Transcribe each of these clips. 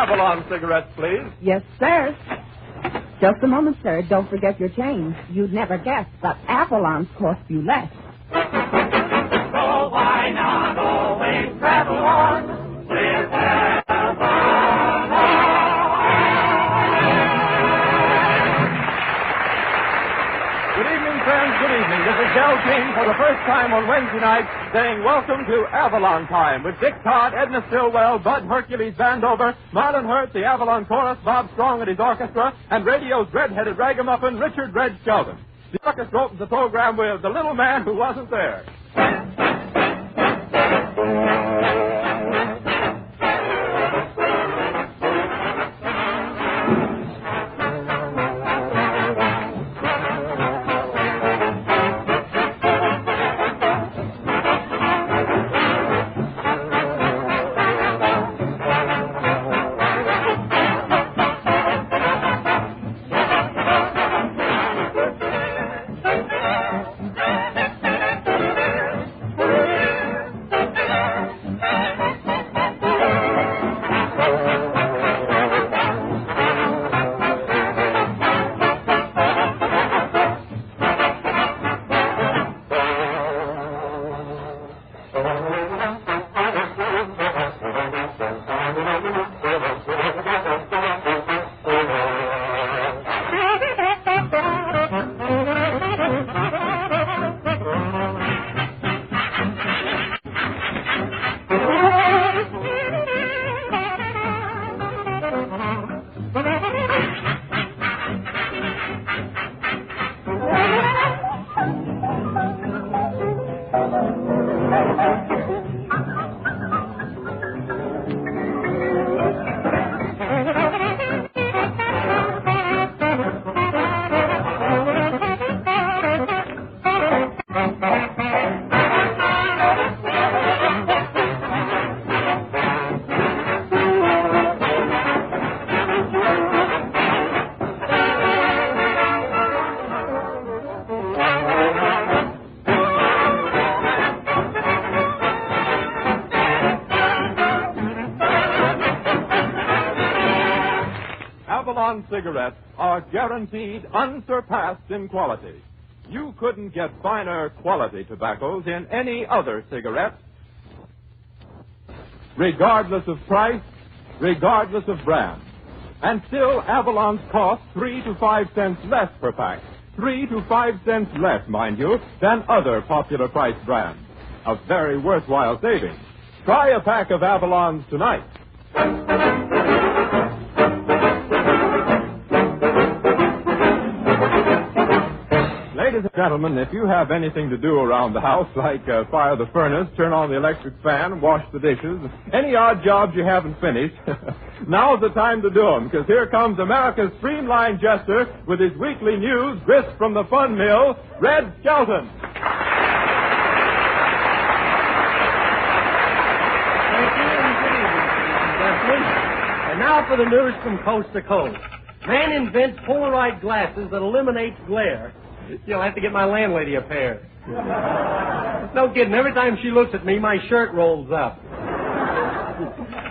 Avalon cigarettes, please. Yes, sir. Just a moment, sir. Don't forget your change. You'd never guess, but Avalon's cost you less. So why not always travel on with Avalon? Good evening, friends. Good evening. This is Del King for the first time on Wednesday night saying welcome to Avalon Time with Dick Todd, Edna Stillwell, Bud Hercules Vandover, Marlon Hurt, the Avalon Chorus, Bob Strong and his orchestra, and radio's red-headed ragamuffin, Richard Red Skelton. The orchestra opens the program with The Little Man Who Wasn't There. Avalon cigarettes are guaranteed unsurpassed in quality. You couldn't get finer quality tobaccos in any other cigarette, regardless of price, regardless of brand. And still, Avalon's cost 3 to 5 cents less per pack. 3 to 5 cents less, mind you, than other popular price brands. A very worthwhile saving. Try a pack of Avalons tonight. Ladies and gentlemen, if you have anything to do around the house, like fire the furnace, turn on the electric fan, wash the dishes, any odd jobs you haven't finished, now's the time to do them, because here comes America's streamlined jester with his weekly news, grist from the fun mill, Red Skelton. Thank you, and good evening, gentlemen. And now for the news from coast to coast. Man invents Polaroid glasses that eliminate glare. You'll have to get my landlady a pair. No kidding. Every time she looks at me, my shirt rolls up.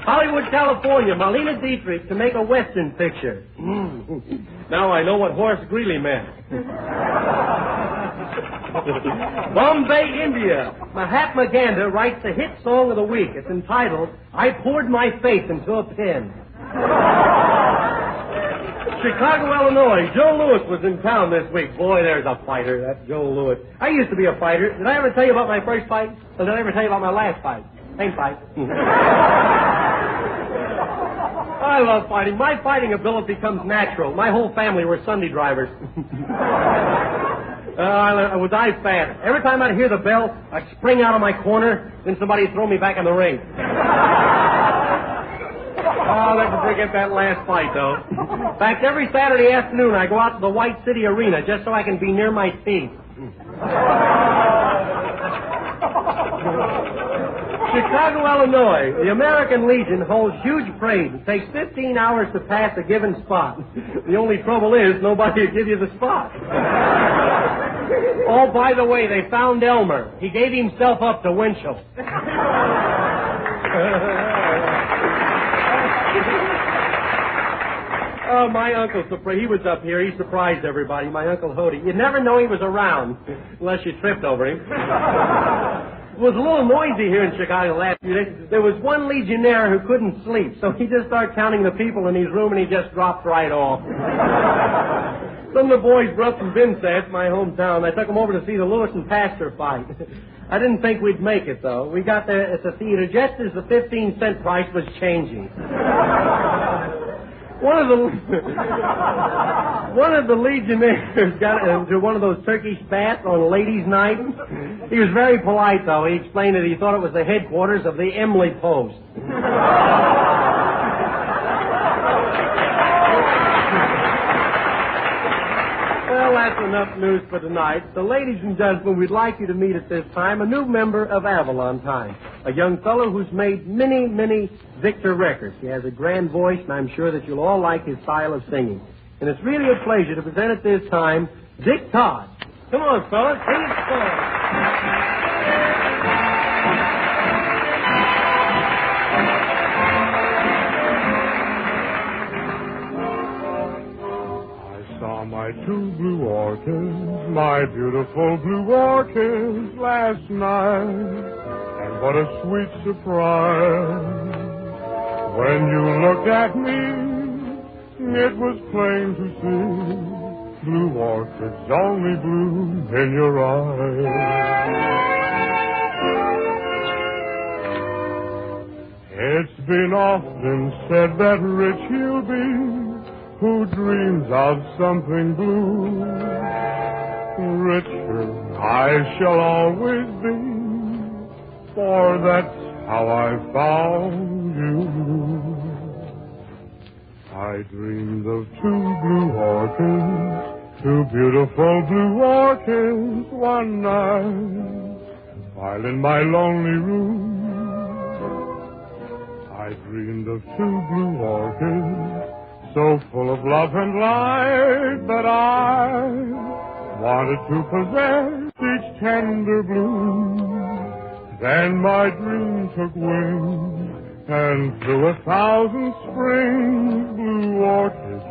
Hollywood, California, Marlena Dietrich to make a Western picture. Now I know what Horace Greeley meant. Bombay, India. Mahatma Gandhi writes the hit song of the week. It's entitled, I Poured My Faith into a Pen. Chicago, Illinois. Joe Louis was in town this week. Boy, there's a fighter, that Joe Louis. I used to be a fighter. Did I ever tell you about my first fight? Or did I ever tell you about my last fight? Same fight. I love fighting. My fighting ability comes natural. My whole family were Sunday drivers. I was eye fat. Every time I'd hear the bell, I'd spring out of my corner, then somebody'd throw me back in the ring. I'll never forget that last fight, though. In fact, every Saturday afternoon, I go out to the White City Arena just so I can be near my teeth. Chicago, Illinois. The American Legion holds huge parade. It takes 15 hours to pass a given spot. The only trouble is nobody will give you the spot. Oh, by the way, they found Elmer. He gave himself up to Winchell. Oh, my Uncle, he was up here. He surprised everybody. My Uncle Hody. You'd never know he was around unless you tripped over him. It was a little noisy here in Chicago last few days. There was one Legionnaire who couldn't sleep, so he just started counting the people in his room, and he just dropped right off. Some of the boys were up from Vincent, my hometown. I took them over to see the Lewis and Pastor fight. I didn't think we'd make it, though. We got there at the theater just as the 15-cent price was changing. One of the Legionnaires got into one of those Turkish baths on ladies' night. He was very polite, though. He explained that he thought it was the headquarters of the Emily Post. Well, that's enough news for tonight. So, ladies and gentlemen, we'd like you to meet at this time a new member of Avalon Time, a young fellow who's made many, many Victor records. He has a grand voice, and I'm sure that you'll all like his style of singing. And it's really a pleasure to present at this time Dick Todd. Come on, fellas, sing it for us. My two blue orchids, my beautiful blue orchids last night. And what a sweet surprise. When you looked at me, it was plain to see blue orchids only bloom in your eyes. It's been often said that rich you'll be who dreams of something blue. Richer I shall always be, for that's how I found you. I dreamed of two blue orchids, two beautiful blue orchids one night, while in my lonely room I dreamed of two blue orchids, so full of love and life that I wanted to possess each tender bloom. Then my dream took wing, and through 1,000 springs, blue orchids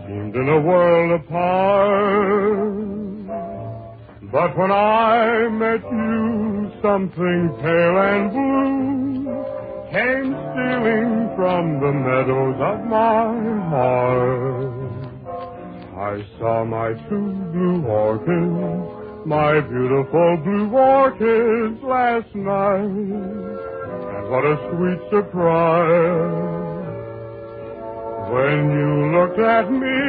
seemed in a world apart. But when I met you, something pale and blue came stealing from the meadows of my heart. I saw my two blue orchids, my beautiful blue orchids last night. And what a sweet surprise. When you looked at me,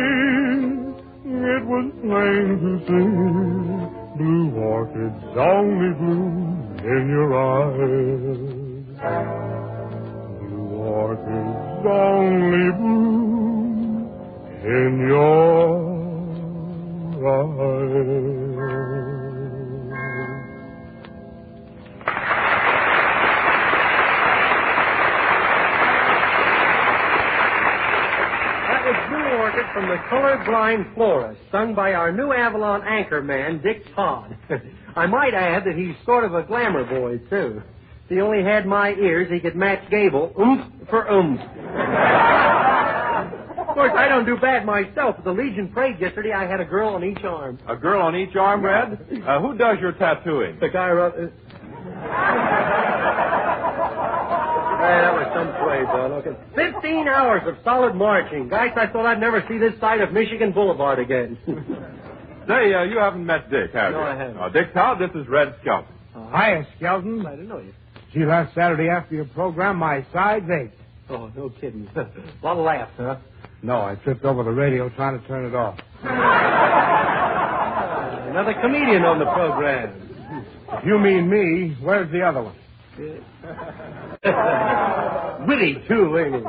it was plain to see blue orchids only bloom in your eyes. Orchids only bloom in your eyes. That was Blue Orchid from the Colorblind Florist, sung by our new Avalon anchor man, Dick Todd. I might add that he's sort of a glamour boy, too. If he only had my ears, he could match Gable, oomph for oomph. Of course, I don't do bad myself. At the Legion Parade yesterday, I had a girl on each arm. A girl on each arm, Red? Who does your tattooing? The guy wrote... that was some play, Bud. Okay. 15 hours of solid marching. Guys, I thought I'd never see this side of Michigan Boulevard again. Say, you haven't met Dick, have you? No, I haven't. Dick Todd, this is Red Skelton. Hiya, Skelton. I didn't know you. Gee, last Saturday after your program, my sides ached. Oh, no kidding. A lot of laughs, huh? No, I tripped over the radio trying to turn it off. Another comedian on the program. If you mean me, where's the other one? Witty, too, ain't he?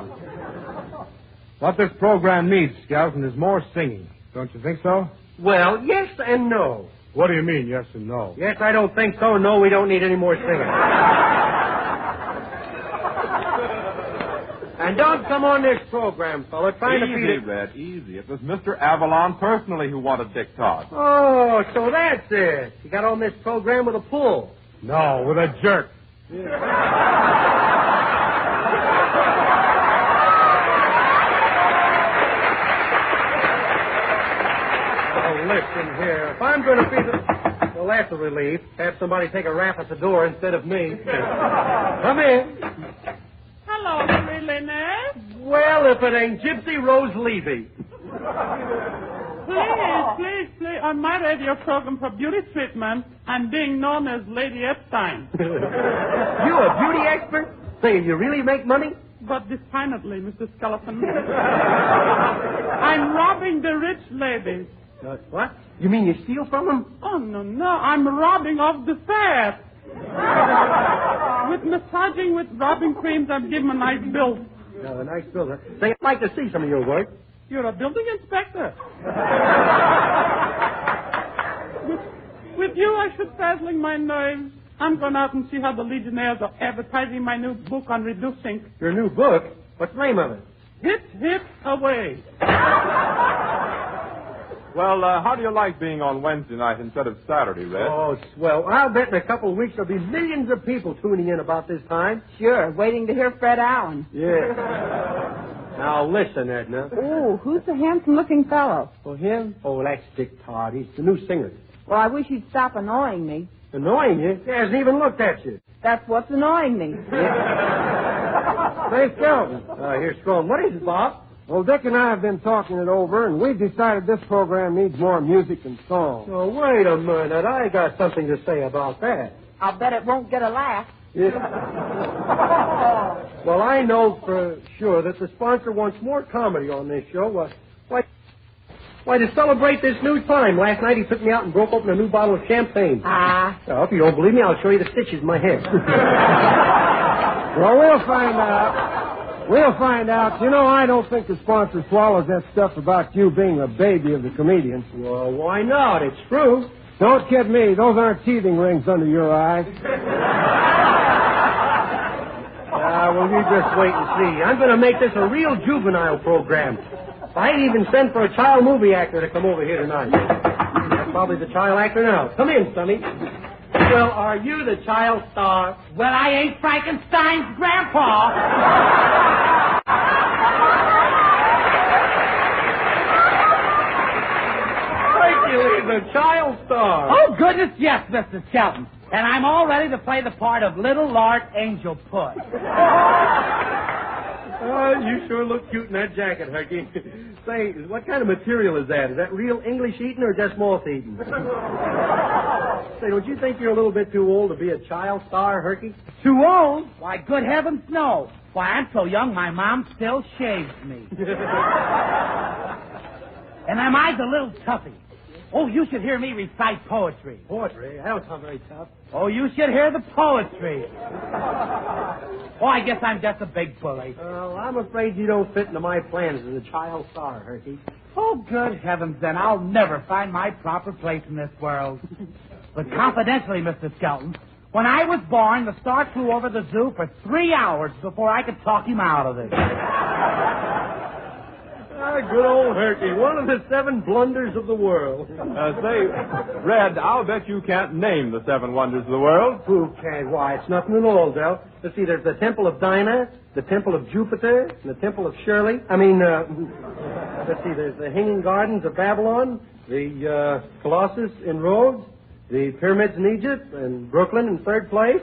What this program needs, Skelton, is more singing. Don't you think so? Well, yes and no. What do you mean, yes and no? Yes, I don't think so. No, we don't need any more singing. And don't come on this program, fella, trying to beat it. Easy, Red, easy. It was Mr. Avalon personally who wanted Dick Todd. Oh, so that's it. You got on this program with a pull. No, with a jerk. listen here. If I'm going to be the... Well, that's a relief. Have somebody take a rap at the door instead of me. Come in. Hello, Lynette. Well, if it ain't Gypsy Rose Levy. Please, on my radio program for beauty treatment, I'm being known as Lady Epstein. You a beauty expert? Say, you really make money? But definitely, Mr. Skeleton. I'm robbing the rich ladies. What? You mean you steal from them? Oh, no. I'm robbing off the fat. With massaging with rubbing creams, I'm giving them a nice bill. A nice bill, huh? Say, I'd like to see some of your work. You're a building inspector. With you, I should dazzling my nerves. I'm going out and see how the Legionnaires are advertising my new book on reducing. Your new book? What's the name of it? Hit, away. Well, how do you like being on Wednesday night instead of Saturday, Red? Oh, swell. I'll bet in a couple of weeks there'll be millions of people tuning in about this time. Sure, waiting to hear Fred Allen. Yeah. Now, listen, Edna. Oh, who's the handsome-looking fellow? Oh, him? Oh, that's Dick Todd. He's the new singer. Well, I wish he'd stop annoying me. Annoying you? He hasn't even looked at you. That's what's annoying me. Say, Skelton. Here's Strong. What is it, Bob? Well, Dick and I have been talking it over, and we've decided this program needs more music and song. Oh, wait a minute. I got something to say about that. I'll bet it won't get a laugh. Yeah. Well, I know for sure that the sponsor wants more comedy on this show. Why, to celebrate this new time, last night he took me out and broke open a new bottle of champagne. Well, if you don't believe me, I'll show you the stitches in my head. Well, we'll find out. We'll find out. You know, I don't think the sponsor swallows that stuff about you being the baby of the comedian. Well, why not? It's true. Don't kid me. Those aren't teething rings under your eyes. Well, you just wait and see. I'm going to make this a real juvenile program. I'd even send for a child movie actor to come over here tonight. That's probably the child actor now. Come in, Sonny. Well, are you the child star? Well, I ain't Frankenstein's grandpa. Hercules, the child star. Oh, goodness, yes, Mr. Skelton. And I'm all ready to play the part of Little Lord Angel Puss. You sure look cute in that jacket, Herky. Say, what kind of material is that? Is that real English eating or just moth eating? Say, don't you think you're a little bit too old to be a child star, Herky? Too old? Why, good heavens, no. Why, I'm so young my mom still shaves me. And am I the little toughie? Oh, you should hear me recite poetry. Poetry? That don't sound very tough. Oh, you should hear the poetry. Oh, I guess I'm just a big bully. Well, I'm afraid you don't fit into my plans as a child star, Herky. Oh, good heavens, then. I'll never find my proper place in this world. But confidentially, Mr. Skelton, when I was born, the star flew over the zoo for 3 hours before I could talk him out of it. Good old Herky, one of the 7 blunders of the world. Say, Red, I'll bet you can't name the 7 wonders of the world. Who can? Why, it's nothing at all, Del. Let's see, there's the Temple of Dinah, the Temple of Jupiter, and the Temple of Shirley. Let's see, there's the Hanging Gardens of Babylon, the Colossus in Rhodes, the Pyramids in Egypt, and Brooklyn in 3rd place.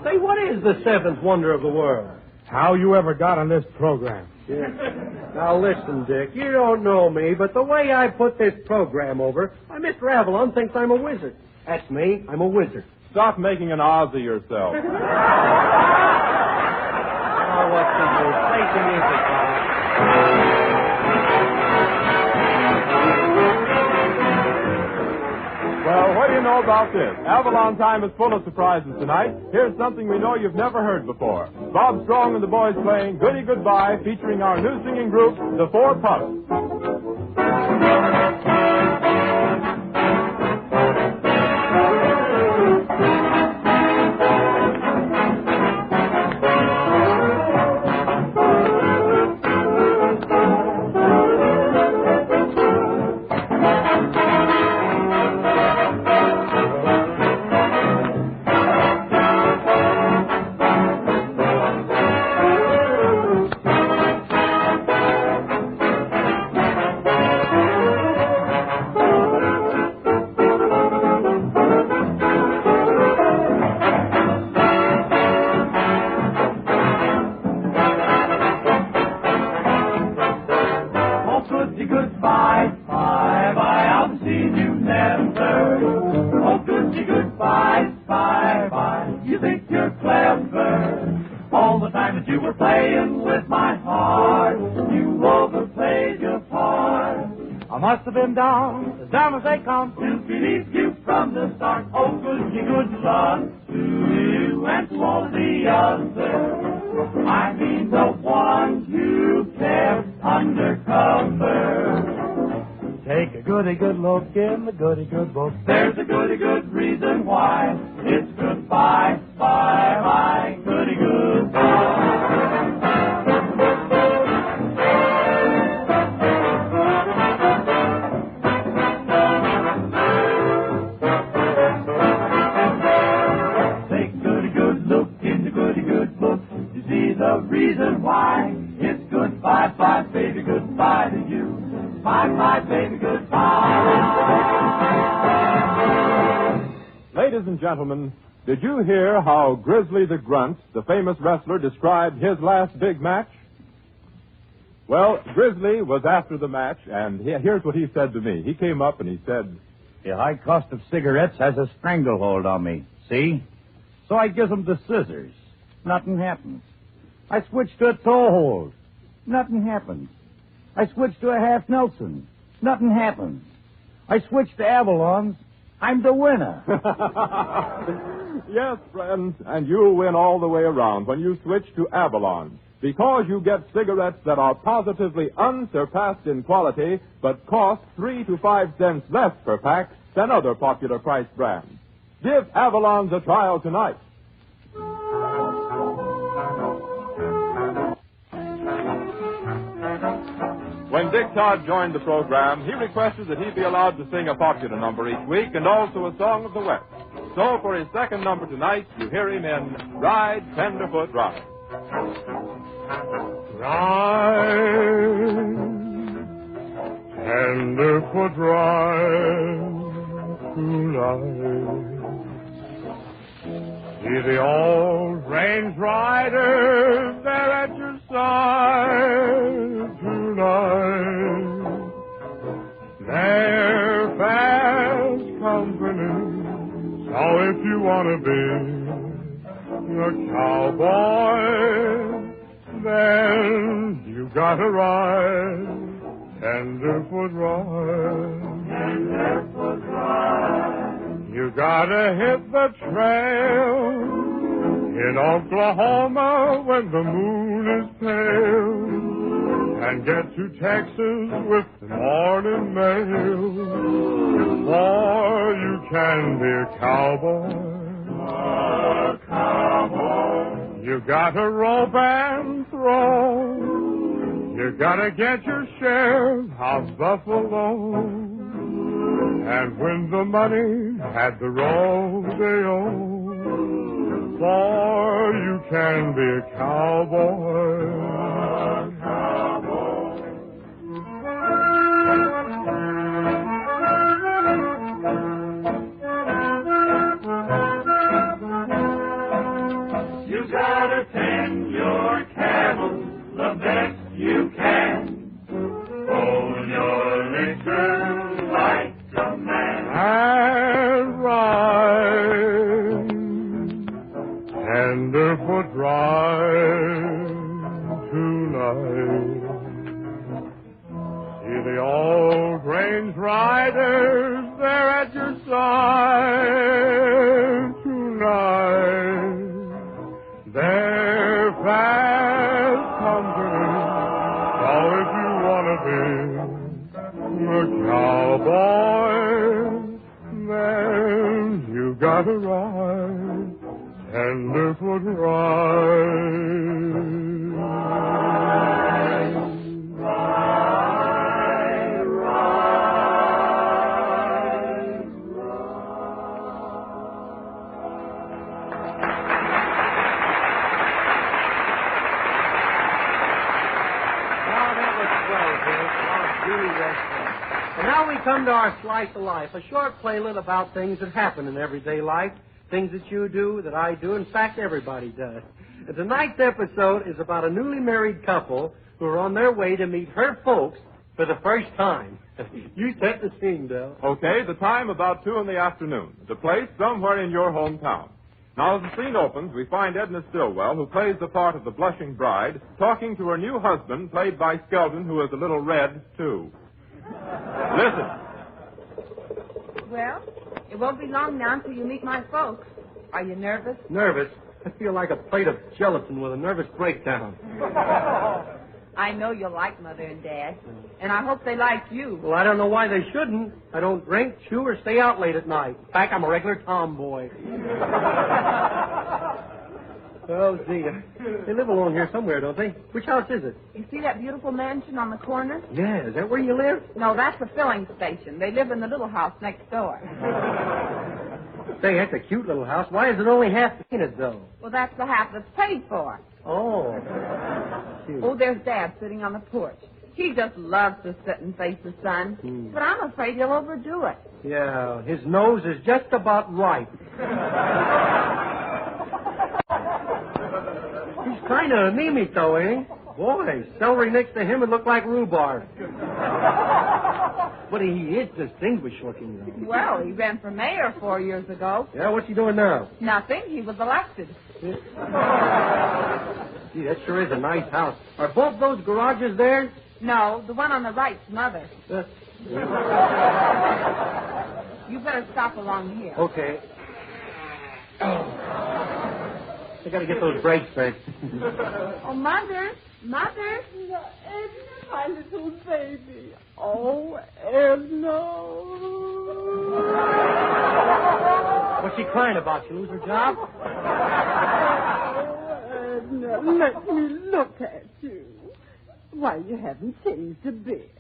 Say, what is the 7th wonder of the world? How you ever got on this program? Yeah. Now, listen, Dick, you don't know me, but the way I put this program over, Mr. Avalon thinks I'm a wizard. That's me. I'm a wizard. Stop making an Oz of yourself. Oh, what's the use? Play some music, Bob. Well, what do you know about this? Avalon Time is full of surprises tonight. Here's something we know you've never heard before. Bob Strong and the boys playing Goody Goodbye, featuring our new singing group, the Four Pups. Must have been down as dumb as they come to believe you from the start. Oh, good Lord, to you and to all the others. I mean the ones you kept undercover. Take a goody good look in the goody good book. There's a goody good reason why. It's goodbye, bye, bye, goody goodbye. The reason why it's goodbye, bye, baby, goodbye to you. Bye, bye, baby, goodbye. Ladies and gentlemen, did you hear how Grizzly the Grunt, the famous wrestler, described his last big match? Well, Grizzly was after the match, and here's what he said to me. He came up and he said, The high cost of cigarettes has a stranglehold on me, see? So I gives 'em the scissors. Nothing happens. I switch to a toe hold. Nothing happens. I switch to a half Nelson. Nothing happens. I switch to Avalon's. I'm the winner. Yes, friends, and you'll win all the way around when you switch to Avalon, because you get cigarettes that are positively unsurpassed in quality, but cost 3 to 5 cents less per pack than other popular price brands. Give Avalon's a trial tonight. When Dick Todd joined the program, he requested that he be allowed to sing a popular number each week and also a song of the West. So for his second number tonight, you hear him in Ride, Tenderfoot, Ride. Ride, tenderfoot, ride tonight. See the old range riders there at your side tonight. They're fast company, so if you want to be a cowboy, then you gotta ride, tenderfoot ride. Tenderfoot ride. You gotta hit the trail in Oklahoma when the moon is pale, and get to Texas with the morning mail. Or you can be a cowboy. A cowboy. You gotta rope and throw. You gotta get your share of buffalo. And win the money at the rodeo, for you can be a cowboy. A cowboy. You gotta tend your cattle the best you can. Hold your liquor like and ride, tenderfoot ride tonight. See the old range riders there at your side tonight. They're fast company, so if you want to be a cowboy, then you gotta ride, tenderfoot ride. Ride, ride, Now that was swell, Bill. Really was swell. And now we come to our Slice of Life, a short playlet about things that happen in everyday life, things that you do, that I do, in fact, everybody does. And tonight's episode is about a newly married couple who are on their way to meet her folks for the first time. You set the scene, Bill. Okay, the time about 2 in the afternoon. The place somewhere in your hometown. Now, as the scene opens, we find Edna Stillwell, who plays the part of the blushing bride, talking to her new husband, played by Skelton, who is a little red, too. Listen. Well, it won't be long now until you meet my folks. Are you nervous? Nervous? I feel like a plate of gelatin with a nervous breakdown. I know you'll like Mother and Dad, and I hope they like you. Well, I don't know why they shouldn't. I don't drink, chew, or stay out late at night. In fact, I'm a regular tomboy. Oh, gee. They live along here somewhere, don't they? Which house is it? You see that beautiful mansion on the corner? Yeah, is that where you live? No, that's the filling station. They live in the little house next door. Say, that's a cute little house. Why is it only half painted, though? Well, that's the half that's paid for. Oh. Cute. Oh, there's Dad sitting on the porch. He just loves to sit and face the sun. But I'm afraid he'll overdo it. Yeah, his nose is just about right. He's kind of anemic, though, ain't he? Boy, celery next to him would look like rhubarb. But he is distinguished looking, though. Well, he ran for mayor 4 years ago. Yeah, what's he doing now? Nothing. He was elected. Gee, that sure is a nice house. Are both those garages there? No, the one on the right's Mother's. You better stop along here. Okay. I gotta get those brakes fixed. Oh, Mother. Mother. Edna, my little baby. Oh, Edna. What's she crying about? She lose her job? Oh, Edna, let me look at you. Why, you haven't changed a bit.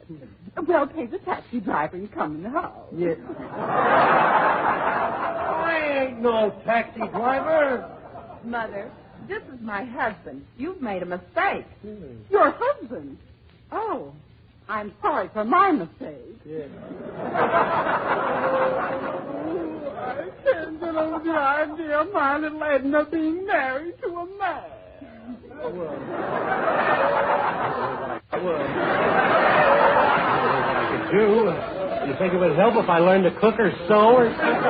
Well, pay the taxi driver and come in the house. Yeah. I ain't no taxi driver. Mother, this is my husband. You've made a mistake. Your husband? Oh, I'm sorry for my mistake. Yeah. I can't get over the idea of my little Edna being married to a man. What I could do? You think it would help if I learned to cook or sew or something?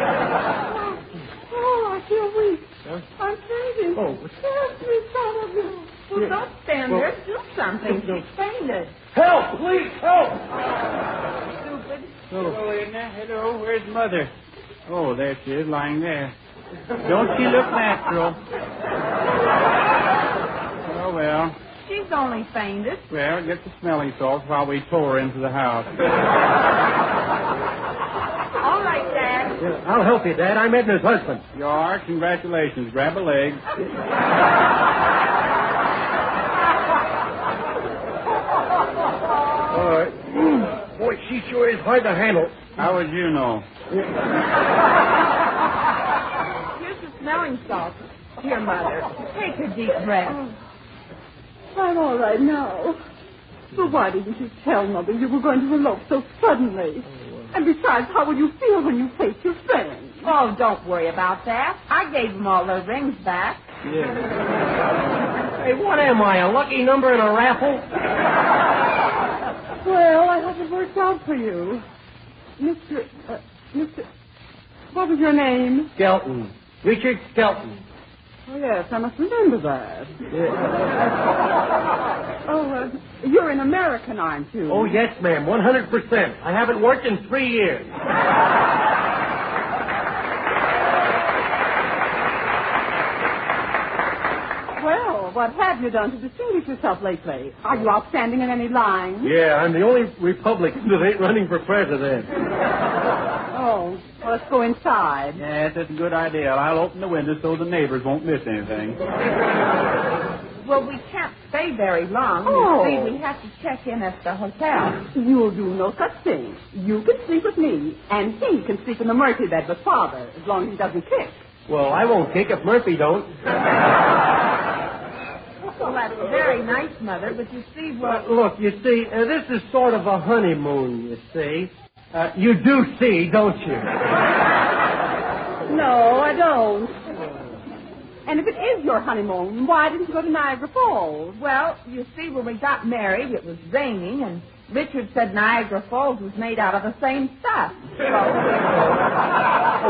Oh, I feel weak. Huh? I'm fainting. Oh. Help me, son of you. Well, don't stand there. Do something. She fainted. Help! Please, help! Stupid. Hello, Edna. Hello. Where's Mother? Oh, there she is, lying there. Don't she look natural? Oh, well. She's only fainted. Well, get the smelling salts while we tow her into the house. All right, Dad. Yeah, I'll help you, Dad. I'm Edna's husband. You are? Congratulations. Grab a leg. All right. Boy, she sure is hard to handle. How would you know? Here's the smelling salt. Here, Mother. Take a deep breath. I'm all right now. But why didn't you tell Mother you were going to elope so suddenly? And besides, how will you feel when you face your friends? Oh, don't worry about that. I gave them all their rings back. Yeah. Hey, what am I, a lucky number in a raffle? Well, I hope it worked out for you. Mr. What was your name? Skelton. Richard Skelton. Oh, yes, I must remember that. Yeah. Oh, you're an American, aren't you? Oh, yes, ma'am, 100%. I haven't worked in 3 years. Well, what have you done to distinguish yourself lately? Are you outstanding in any line? Yeah, I'm the only Republican that ain't running for president. Oh, well, let's go inside. Yes, that's a good idea. I'll open the window so the neighbors won't miss anything. Well, we can't stay very long. Oh. You see, we have to check in at the hotel. You'll do no such thing. You can sleep with me, and he can sleep in the Murphy bed with Father, as long as he doesn't kick. Well, I won't kick if Murphy don't. Well, that's very nice, Mother, but you see what... Look, you see, this is sort of a honeymoon, you see. You do see, don't you? No, I don't. And if it is your honeymoon, why didn't you go to Niagara Falls? Well, you see, when we got married, it was raining, and Richard said Niagara Falls was made out of the same stuff.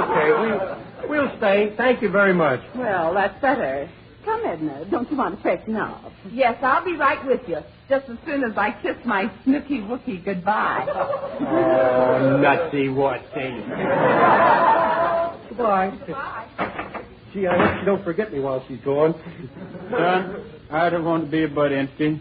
Okay, we'll stay. Thank you very much. Well, that's better. Come, Edna. Don't you want to freshen up? Yes, I'll be right with you. just as soon as I kiss my snooky wookie goodbye. Oh, nutsy whatsy. Goodbye. Gee, I hope she don't forget me while she's gone. Son, I don't want to be a butt-empty,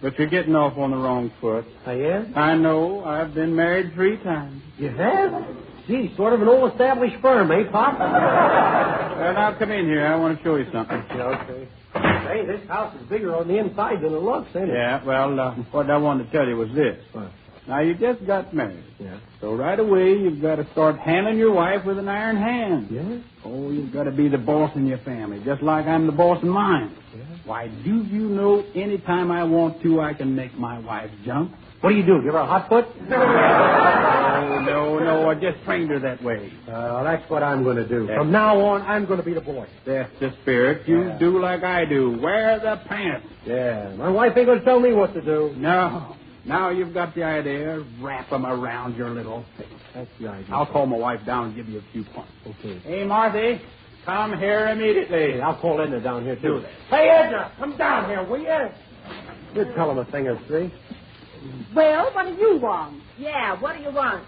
but you're getting off on the wrong foot. I am? I know. I've been married 3 times. You have? Gee, sort of an old-established firm, eh, Pop? Well, now come in here. I want to show you something. Yeah, okay. Hey, this house is bigger on the inside than it looks, ain't it? Yeah, well, what I wanted to tell you was this. What? Now, you just got married. Yeah. So right away, you've got to start handling your wife with an iron hand. Yeah? Oh, you've got to be the boss in your family, just like I'm the boss in mine. Yeah. Why, do you know any time I want to, I can make my wife jump? What do? Give her a hot foot? No, I just trained her that way. That's what I'm going to do. Yeah. From now on, I'm going to be the boy. That's the spirit. You do like I do. Wear the pants. Yeah, my wife ain't going to tell me what to do. No. Now you've got the idea. Wrap them around your little face. That's the idea. I'll call my wife down and give you a few points. Okay. Hey, Marthy, come here immediately. Hey, I'll call Edna down here, too. Do that. Hey, Edna, come down here, will you? You'd tell him a thing or three. Well, what do you want? Yeah, what do you want?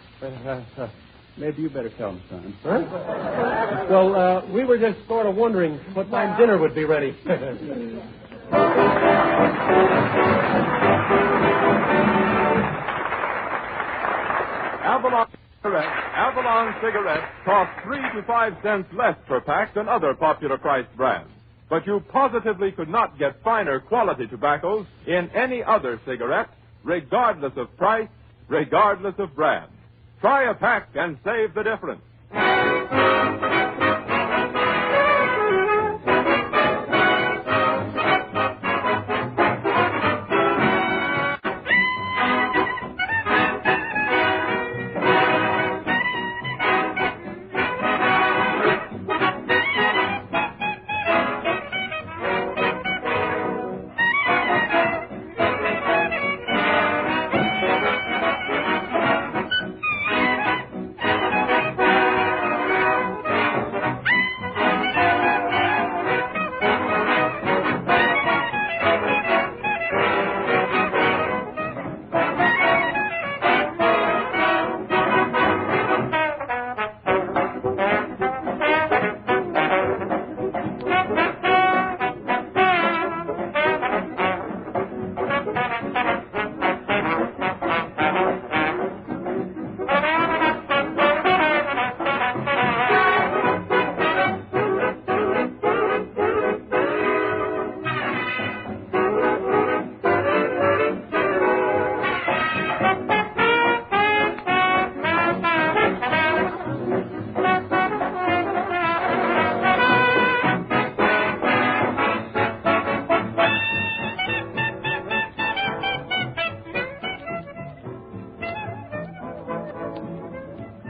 Maybe you better tell him, son. Huh? Well, we were just sort of wondering what time dinner would be ready. Avalon cigarettes cost 3 to 5 cents less per pack than other popular priced brands. But you positively could not get finer quality tobaccos in any other cigarette, regardless of price, regardless of brand. Try a pack and save the difference.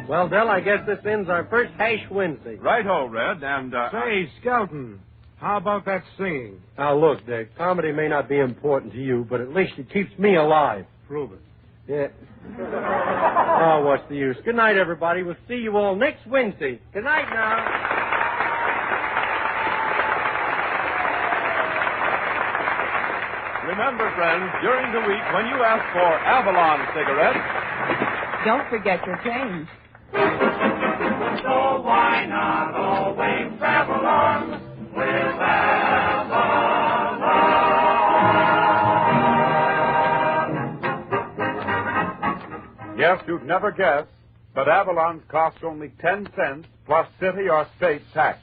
Well, Dell, I guess this ends our first Hash Wednesday. Right-ho, Red, and, Say, Skelton, how about that singing? Now, look, Dick, comedy may not be important to you, but at least it keeps me alive. Prove it. Yeah. Oh, what's the use? Good night, everybody. We'll see you all next Wednesday. Good night now. Remember, friends, during the week when you ask for Avalon cigarettes, Don't forget your change. So why not always travel on with Avalon? Yes, you'd never guess, but Avalon's cost only 10 cents plus city or state tax.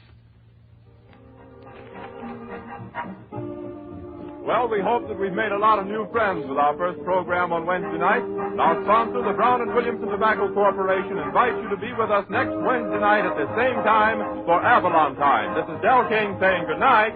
well, we hope that we've made a lot of new friends with our first program on Wednesday night. And our sponsor, the Brown and Williamson Tobacco Corporation, invites you to be with us next Wednesday night at the same time for Avalon Time. This is Del King saying good night.